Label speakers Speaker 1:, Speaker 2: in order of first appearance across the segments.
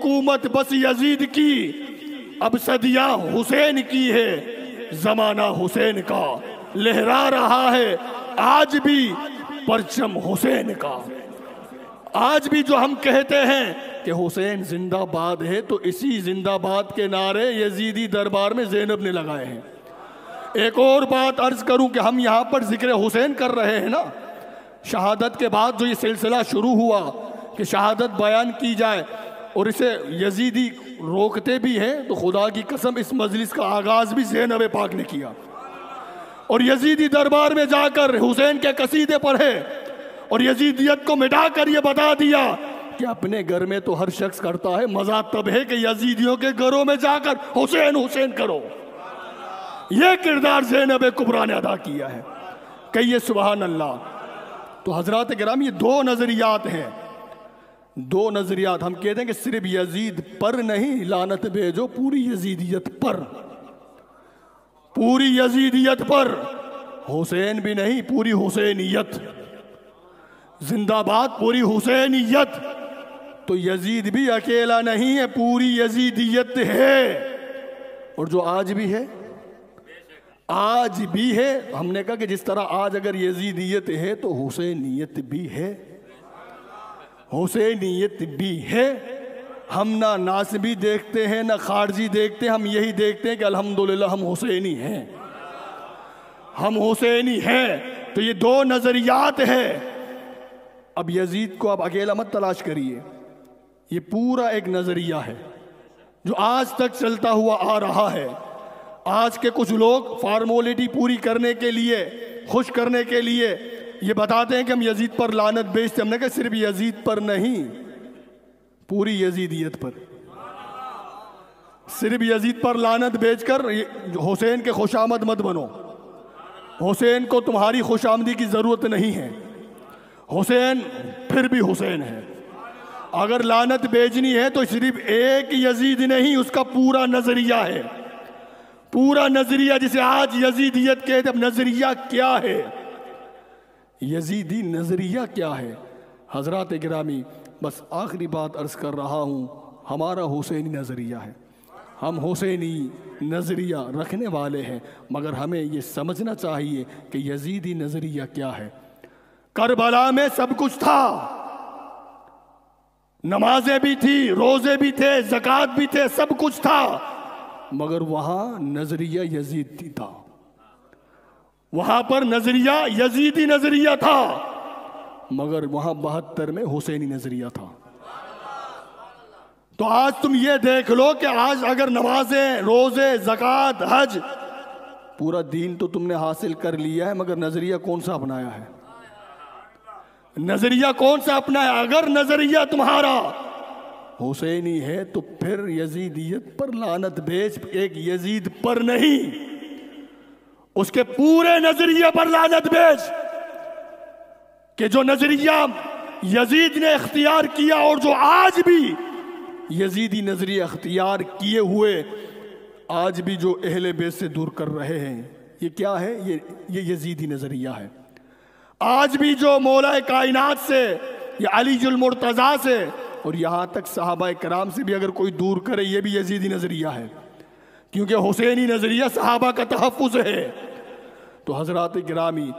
Speaker 1: حکومت بس یزید کی، اب صدیاں حسین کی ہے، زمانہ حسین کا لہرا رہا ہے آج بھی پرچم حسین کا۔ آج بھی جو ہم کہتے ہیں کہ حسین زندہ باد ہے، تو اسی زندہ باد کے نعرے یزیدی دربار میں زینب نے لگائے ہیں۔ ایک اور بات عرض کروں کہ ہم یہاں پر ذکر حسین کر رہے ہیں نا، شہادت کے بعد جو یہ سلسلہ شروع ہوا کہ شہادت بیان کی جائے اور اسے یزیدی روکتے بھی ہیں، تو خدا کی قسم اس مجلس کا آغاز بھی زینب پاک نے کیا اور یزیدی دربار میں جا کر حسین کے قصیدے پڑھے اور یزیدیت کو مٹا کر یہ بتا دیا کہ اپنے گھر میں تو ہر شخص کرتا ہے، مزہ تب ہے کہ یزیدیوں کے گھروں میں جا کر حسین حسین کرو۔ یہ کردار زینب کبریٰ نے ادا کیا ہے، کہیے سبحان اللہ۔ تو حضرات کرام یہ دو نظریات ہیں، دو نظریات۔ ہم کہتے ہیں کہ صرف یزید پر نہیں لعنت بھیجو، پوری یزیدیت پر، پوری یزیدیت پر، حسین بھی نہیں پوری حسینیت، زندہ باد پوری حسینیت۔ تو یزید بھی اکیلا نہیں ہے، پوری یزیدیت ہے، اور جو آج بھی ہے، آج بھی ہے۔ ہم نے کہا کہ جس طرح آج اگر یزیدیت ہے تو حسینیت بھی ہے، حسینیت بھی ہے۔ ہم نہ ناسبی دیکھتے ہیں نہ خارجی دیکھتے ہیں، ہم یہی دیکھتے ہیں کہ الحمدللہ ہم حسینی ہیں، ہم حسینی ہیں۔ تو یہ دو نظریات ہیں۔ اب یزید کو اب اکیلا مت تلاش کریے، یہ پورا ایک نظریہ ہے جو آج تک چلتا ہوا آ رہا ہے۔ آج کے کچھ لوگ فارمولیٹی پوری کرنے کے لیے، خوش کرنے کے لیے یہ بتاتے ہیں کہ ہم یزید پر لعنت بیچتے۔ ہم نے کہا صرف یزید پر نہیں، پوری یزیدیت پر۔ صرف یزید پر لعنت بیچ کر حسین کے خوش آمد مت بنو، حسین کو تمہاری خوش آمدی کی ضرورت نہیں ہے، حسین پھر بھی حسین ہے۔ اگر لعنت بیچنی ہے تو صرف ایک یزید نہیں، اس کا پورا نظریہ ہے، پورا نظریہ جسے آج یزیدیت کہتے ہیں۔ اب نظریہ کیا ہے؟ یزیدی نظریہ کیا ہے؟ حضرات گرامی بس آخری بات عرض کر رہا ہوں، ہمارا حسینی نظریہ ہے، ہم حسینی نظریہ رکھنے والے ہیں، مگر ہمیں یہ سمجھنا چاہیے کہ یزیدی نظریہ کیا ہے۔ کربلا میں سب کچھ تھا، نمازیں بھی تھی، روزے بھی تھے، زکوٰۃ بھی تھے، سب کچھ تھا، مگر وہاں نظریہ یزیدی تھا، وہاں پر نظریہ یزیدی نظریہ تھا، مگر وہاں 72 میں حسینی نظریہ تھا۔ تو آج تم یہ دیکھ لو کہ آج اگر نمازیں، روزے، زکوٰۃ، حج، پورا دین تو تم نے حاصل کر لیا ہے، مگر نظریہ کون سا اپنایا ہے؟ نظریہ کون سا اپنایا؟ اگر نظریہ تمہارا حسینی ہے تو پھر یزیدیت پر لعنت بیچ، ایک یزید پر نہیں، اس کے پورے نظریے پر لعنت بیچ، کہ جو نظریہ یزید نے اختیار کیا اور جو آج بھی یزیدی نظریہ اختیار کیے ہوئے آج بھی جو اہل بیت سے دور کر رہے ہیں، یہ کیا ہے؟ یہ یزیدی نظریہ ہے۔ آج بھی جو مولا کائنات سے یا علی المرتضیٰ سے اور یہاں تک صحابہ کرام سے بھی اگر کوئی دور کرے، یہ بھی یزیدی نظریہ ہے، کیونکہ حسینی نظریہ صحابہ کا تحفظ ہے۔ تو حضرات گرامی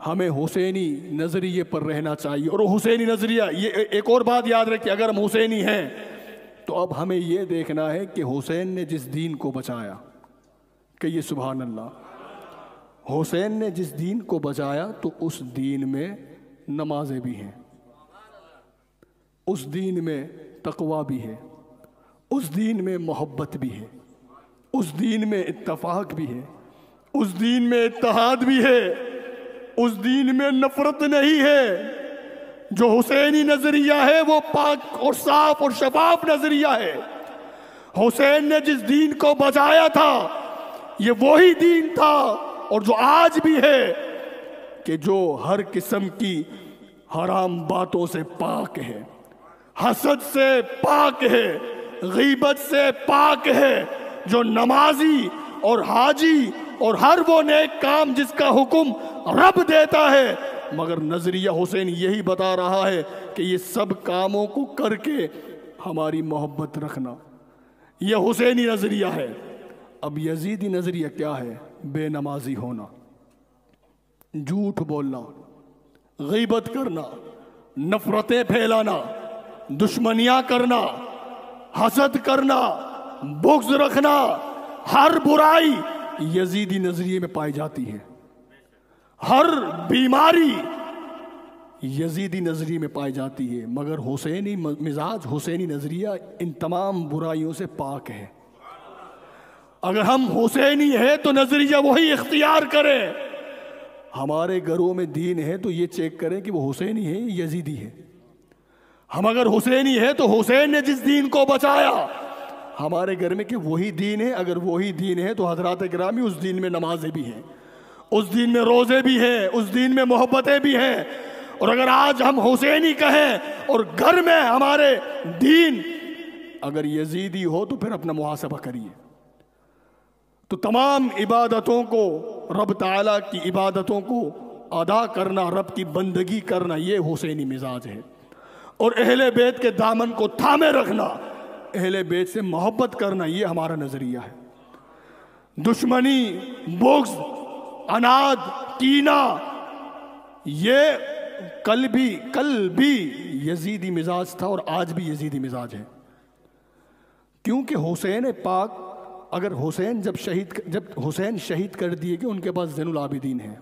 Speaker 1: ہمیں حسینی نظریے پر رہنا چاہیے، اور حسینی نظریہ، یہ ایک اور بات یاد رکھیں، اگر ہم حسینی ہیں تو اب ہمیں یہ دیکھنا ہے کہ حسین نے جس دین کو بچایا، کہیے سبحان اللہ، حسین نے جس دین کو بچایا تو اس دین میں نمازیں بھی ہیں، اس دین میں تقوی بھی ہے، اس دین میں محبت بھی ہے، اس دین میں اتفاق بھی ہے، اس دین میں اتحاد بھی ہے، اس دین میں نفرت نہیں ہے۔ جو حسینی نظریہ ہے وہ پاک اور صاف اور شفاف نظریہ ہے۔ حسین نے جس دین کو بچایا تھا یہ وہی دین تھا، اور جو آج بھی ہے، کہ جو ہر قسم کی حرام باتوں سے پاک ہے، حسد سے پاک ہے، غیبت سے پاک ہے، جو نمازی اور حاجی اور ہر وہ نیک کام جس کا حکم رب دیتا ہے، مگر نظریہ حسین یہی بتا رہا ہے کہ یہ سب کاموں کو کر کے ہماری محبت رکھنا۔ یہ حسینی نظریہ ہے۔ اب یزیدی نظریہ کیا ہے؟ بے نمازی ہونا، جھوٹ بولنا، غیبت کرنا، نفرتیں پھیلانا، دشمنیاں کرنا، حسد کرنا، بغض رکھنا، ہر برائی یزیدی نظریے میں پائی جاتی ہے۔ ہر بیماری یزیدی نظریے میں پائی جاتی ہے، مگر حسینی مزاج، حسینی نظریہ ان تمام برائیوں سے پاک ہے۔ اگر ہم حسینی ہیں تو نظریہ وہی اختیار کریں۔ ہمارے گھروں میں دین ہے تو یہ چیک کریں کہ وہ حسینی ہے یا یزیدی ہے۔ ہم اگر حسینی ہے تو حسین نے جس دین کو بچایا ہمارے گھر میں کہ وہی دین ہے، اگر وہی دین ہے تو حضرات گرامی اس دین میں نمازیں بھی ہیں، اس دین میں روزے بھی ہیں، اس دین میں محبتیں بھی ہیں۔ اور اگر آج ہم حسینی کہیں اور گھر میں ہمارے دین اگر یزیدی ہو تو پھر اپنا محاسبہ کریے۔ تو تمام عبادتوں کو، رب تعالیٰ کی عبادتوں کو ادا کرنا، رب کی بندگی کرنا، یہ حسینی مزاج ہے۔ اور اہل بیت کے دامن کو تھامے رکھنا، اہل بیت سے محبت کرنا، یہ ہمارا نظریہ ہے۔ دشمنی، بغض، عناد، کینہ، یہ کل بھی یزیدی مزاج تھا اور آج بھی یزیدی مزاج ہے۔ کیونکہ حسین پاک، اگر جب حسین شہید کر دیے کہ ان کے پاس زین العابدین ہے،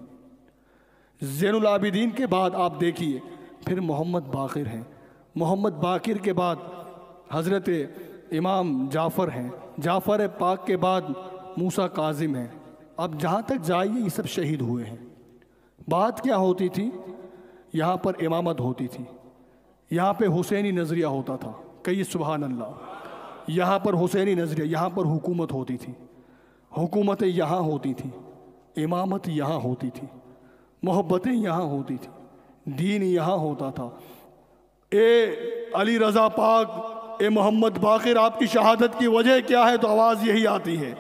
Speaker 1: زین العابدین کے بعد آپ دیکھیے پھر محمد باقر ہیں، محمد باقر کے بعد حضرت امام جعفر ہیں، جعفر پاک کے بعد موسیٰ کاظم ہیں۔ اب جہاں تک جائیے یہ سب شہید ہوئے ہیں۔ بات کیا ہوتی تھی؟ یہاں پر امامت ہوتی تھی، یہاں پہ حسینی نظریہ ہوتا تھا، کہیے سبحان اللہ۔ یہاں پر حسینی نظریہ، یہاں پر حکومت ہوتی تھی، حکومتیں یہاں ہوتی تھی، امامت یہاں ہوتی تھی، محبتیں یہاں ہوتی تھی، دین یہاں ہوتا تھا۔ اے علی رضا پاک، اے محمد باقر، آپ کی شہادت کی وجہ کیا ہے؟ تو آواز یہی آتی ہے،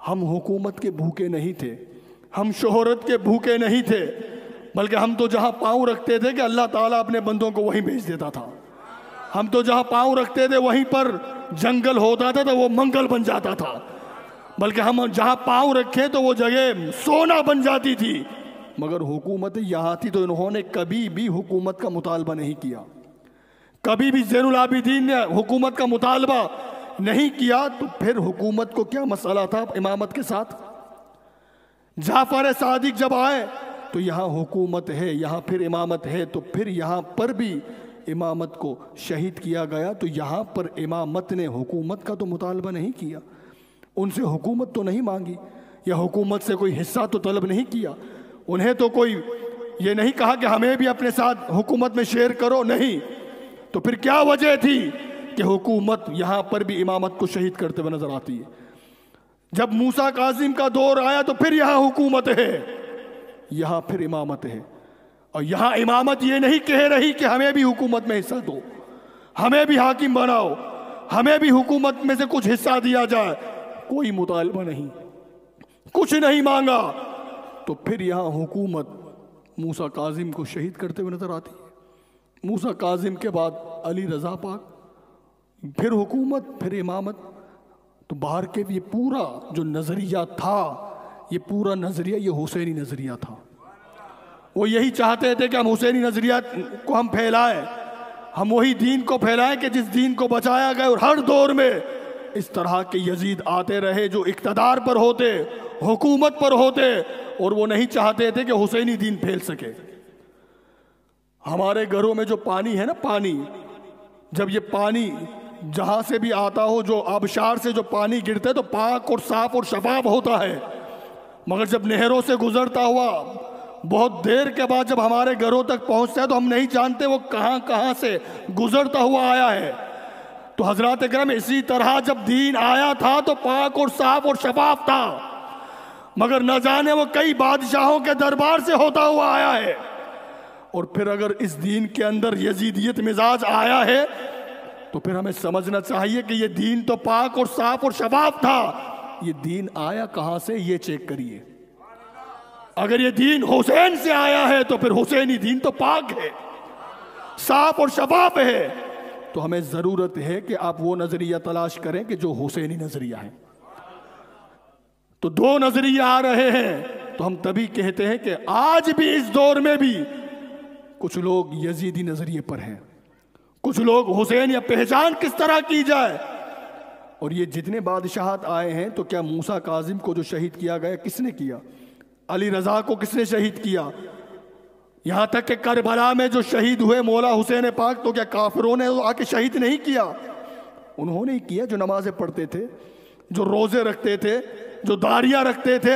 Speaker 1: ہم حکومت کے بھوکے نہیں تھے، ہم شہرت کے بھوکے نہیں تھے، بلکہ ہم تو جہاں پاؤں رکھتے تھے کہ اللہ تعالیٰ اپنے بندوں کو وہیں بھیج دیتا تھا۔ ہم تو جہاں پاؤں رکھتے تھے وہیں پر جنگل ہوتا تھا تو وہ منگل بن جاتا تھا، بلکہ ہم جہاں پاؤں رکھے تو وہ جگہ سونا بن جاتی تھی۔ مگر حکومت یہاں تھی تو انہوں نے کبھی بھی حکومت کا مطالبہ نہیں کیا، کبھی بھی زین العابدین نے حکومت کا مطالبہ نہیں کیا۔ تو پھر حکومت کو کیا مسئلہ تھا امامت کے ساتھ؟ جعفر صادق جب آئے تو یہاں حکومت ہے، یہاں پھر امامت ہے، تو پھر یہاں پر بھی امامت کو شہید کیا گیا۔ تو یہاں پر امامت نے حکومت کا تو مطالبہ نہیں کیا، ان سے حکومت تو نہیں مانگی، یا حکومت سے کوئی حصہ تو طلب نہیں کیا، انہیں تو کوئی یہ نہیں کہا کہ ہمیں بھی اپنے ساتھ حکومت میں شیئر کرو، نہیں۔ تو پھر کیا وجہ تھی کہ حکومت یہاں پر بھی امامت کو شہید کرتے ہوئے نظر آتی ہے؟ جب موسیٰ کاظم کا دور آیا تو پھر یہاں حکومت ہے، یہاں پھر امامت ہے۔ اور یہاں امامت یہ نہیں کہہ رہی کہ ہمیں بھی حکومت میں حصہ دو، ہمیں بھی حاکم بناؤ، ہمیں بھی حکومت میں سے کچھ حصہ دیا جائے، کوئی مطالبہ نہیں، کچھ نہیں مانگا۔ تو پھر یہاں حکومت موسیٰ کاظم کو شہید کرتے ہوئے نظر آتی ہے۔ موسیٰ کاظم کے بعد علی رضا پاک، پھر حکومت، پھر امامت۔ تو باہر کے یہ پورا جو نظریہ تھا، یہ پورا نظریہ یہ حسینی نظریہ تھا۔ وہ یہی چاہتے تھے کہ ہم حسینی نظریہ کو ہم پھیلائیں، ہم وہی دین کو پھیلائیں کہ جس دین کو بچایا گیا۔ اور ہر دور میں اس طرح کے یزید آتے رہے جو اقتدار پر ہوتے، حکومت پر ہوتے، اور وہ نہیں چاہتے تھے کہ حسینی دین پھیل سکے۔ ہمارے گھروں میں جو پانی ہے نا، پانی، جب یہ پانی جہاں سے بھی آتا ہو، جو آبشار سے جو پانی گرتا ہے تو پاک اور صاف اور شفاف ہوتا ہے، مگر جب نہروں سے گزرتا ہوا بہت دیر کے بعد جب ہمارے گھروں تک پہنچتا ہے تو ہم نہیں جانتے وہ کہاں کہاں سے گزرتا ہوا آیا ہے۔ تو حضرات کرام، اسی طرح جب دین آیا تھا تو پاک اور صاف اور شفاف تھا، مگر نہ جانے وہ کئی بادشاہوں کے دربار سے ہوتا ہوا آیا ہے۔ اور پھر اگر اس دین کے اندر یزیدیت مزاج آیا ہے تو پھر ہمیں سمجھنا چاہیے کہ یہ دین تو پاک اور صاف اور شفاف تھا، یہ دین آیا کہاں سے یہ چیک کریے۔ اگر یہ دین حسین سے آیا ہے تو پھر حسینی دین تو پاک ہے، صاف اور شفاف ہے۔ تو ہمیں ضرورت ہے کہ آپ وہ نظریہ تلاش کریں کہ جو حسینی نظریہ ہے۔ تو دو نظریے آ رہے ہیں، تو ہم تبھی کہتے ہیں کہ آج بھی اس دور میں بھی کچھ لوگ یزیدی نظریے پر ہیں، کچھ لوگ حسین یا پہچان کس طرح کی جائے۔ اور یہ جتنے بادشاہت آئے ہیں، تو کیا موسیٰ کاظم کو جو شہید کیا گیا کس نے کیا؟ علی رضا کو کس نے شہید کیا؟ یہاں تک کہ کربلا میں جو شہید ہوئے مولا حسین پاک، تو کیا کافروں نے آ کے شہید نہیں کیا؟ انہوں نے ہی کیا، جو نمازیں پڑھتے تھے، جو روزے رکھتے تھے، جو داڑیاں رکھتے تھے۔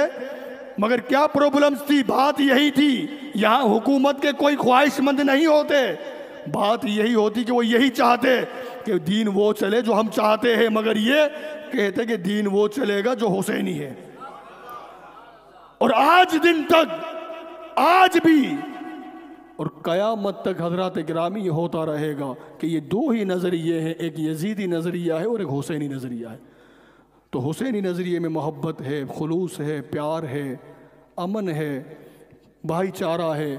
Speaker 1: مگر کیا پرابلمز تھی؟ بات یہی تھی، یہاں حکومت کے کوئی خواہش مند نہیں ہوتے، بات یہی ہوتی کہ وہ یہی چاہتے کہ دین وہ چلے جو ہم چاہتے ہیں، مگر یہ کہتے کہ دین وہ چلے گا جو حسینی ہے۔ اور آج دن تک، آج بھی اور قیامت تک حضرات گرامی یہ ہوتا رہے گا کہ یہ دو ہی نظریے ہیں، ایک یزیدی نظریہ ہے اور ایک حسینی نظریہ ہے۔ تو حسینی نظریے میں محبت ہے، خلوص ہے، پیار ہے، امن ہے، بھائی چارہ ہے،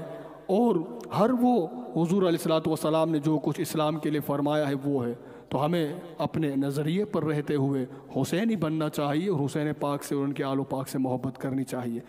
Speaker 1: اور ہر وہ حضور علیہ الصلوۃ نے جو کچھ اسلام کے لیے فرمایا ہے وہ ہے۔ تو ہمیں اپنے نظریے پر رہتے ہوئے حسینی بننا چاہیے، اور حسین پاک سے اور ان کے آل و پاک سے محبت کرنی چاہیے۔